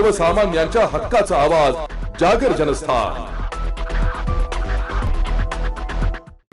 सर्वसामान्यांच्या हक्काचा आवाज जागर जनस्थान।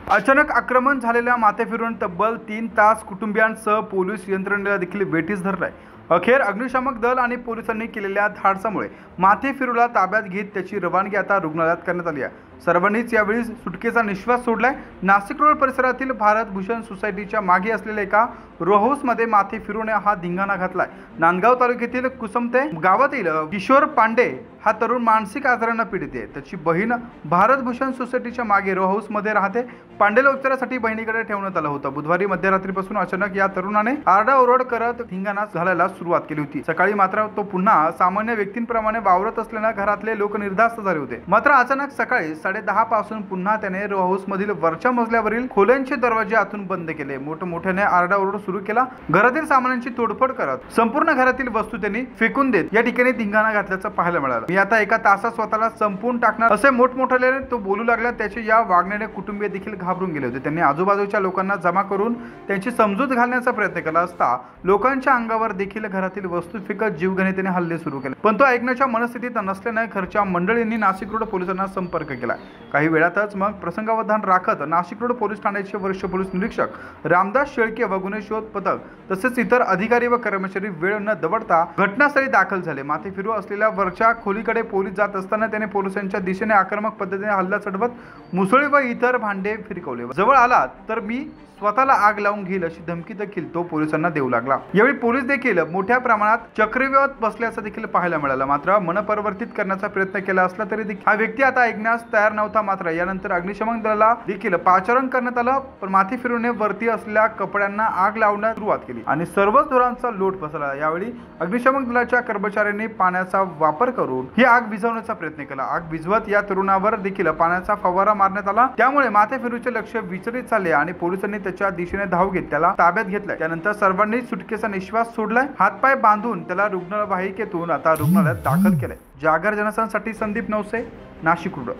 अचानक आक्रमण झालेल्या माथेफिरून तब्बल 3 तास कुटुंबियांसह पोलीस यंत्रणेला देखील वेठीस धरलाय। अखेर अग्निशामक दल आणि पोलिसांनी केलेल्या धाडसामुळे माथेफिरूला ताब्यात घेत त्याची रवानगी आता रुग्णालयात करण्यात आली आहे। सर्वांनीच यावेळी सुटकेचा निश्वास सोडलाय। नाशिक रोड परिसरातील भारत भूषण सोसायटीच्या मागे असलेल्या एका रो हाऊसमध्ये माथेफिरूने हा धिंगाणा घातलाय। नांदगाव तालुक्यातील कुसमते गावातील किशोर पांडे हा तरुण मानसिक आजाराने पीडित आहे। त्याची बहीण भारत भूषण सोसायटीच्या मागे रो हाऊसमध्ये राहते। पांडेला उपचारासाठी बहिणीकडे ठेवण्यात आलं होतं। बुधवारी मध्यरात्रीपासून अचानक या तरुणाने आरडाओरड करत धिंगाणा घालायला सुरुवात केली होती। सकाळी मात्र तो पुन्हा सामान्य व्यक्तींप्रमाणे वावरत असल्याने घरातले लोक निर्धास्त झाले होते। मात्र अचानक सकाळी 10:30 पासून पुन्हा त्याने रो हाऊस मधील वरच्या मजल्यावरील खोल्यांचे दरवाजे आतून बंद केले। मोठमोठ्याने आरडाओरड सुरू केला। घरातील सामानांची तोडफोड करत संपूर्ण घरातील वस्तू त्यांनी फेकून देत या ठिकाणी धिंगाणा घातल्याचं पाहायला मिळालं। मी आता एका तासात स्वतःला संपून टाकणार असे मोठमोठ्याने तो बोलू लागला। त्याच्या या वागण्याने कुटुंबीय देखील घाबरून गेले होते। त्यांनी आजूबाजूच्या लोकांना जमा करून त्यांची समजूत घालण्याचा प्रयत्न केला असता लोकांच्या अंगावर देखील घरातील वस्तू फेकत जीवघेणे हल्ले सुरू केले। पण तो ऐकण्याच्या मनस्थितीत नसल्याने घरच्या मंडळींनी नाशिक रोड पोलिसांना संपर्क केला। काही वेळातच मग प्रसंगावधान राखत नाशिक रोड पोलीस ठाण्याचे वरिष्ठ पोलीस निरीक्षक रामदास शेळके व गुन्हे शोध पथक तसेच इतर अधिकारी व कर्मचारी वेळ न दवडता घटनास्थळी दाखल झाले। माथेफिरू असलेल्या वरच्या खोलीकडे पोलीस जात असताना त्याने पोलिसांच्या दिशेने आक्रमक पद्धतीने हल्ला चढवत मुसळी व इतर भांडे फिरकवले। जवळ आला तर मी स्वतःला आग लावून घेईल अशी धमकी देखील तो पोलिसांना देऊ लागला। यावेळी पोलीस देखील मोठ्या प्रमाणात चक्रव्यूहात बसल्याचं देखील पाहायला मिळालं। मात्र मनपरिवर्तित करण्याचा प्रयत्न केला असला तरी हा व्यक्ती आता ऐकण्यास तयार नव्हता। मात्र यानंतर अग्निशमन दलाला देखील पाचारण करण्यात आलं। पण माथेफिरूने वरती असलेल्या कपड्यांना आग लावण्यास सुरुवात केली आणि सर्वच धोरणांचा लोट बसला। यावेळी अग्निशमन दलाच्या कर्मचाऱ्यांनी पाण्याचा वापर करून ही आग विझवण्याचा प्रयत्न केला। आग विझवत या तरुणावर देखील पाण्याचा फवारा मारण्यात आला। त्यामुळे माथेफिरूचे लक्ष विचलित झाले आणि पोलिसांनी त्याच्या दिशेने धाव घेत त्याला ताब्यात घेतलाय। त्यानंतर सर्वांनी सुटकेचा निश्वास सोडलाय। हातपाय बांधून त्याला रुग्णवाहिकेतून आता रुग्णालयात दाखल केलंय। जागर जनस्थानसाठी संदीप नवसे, नाशिक रोड।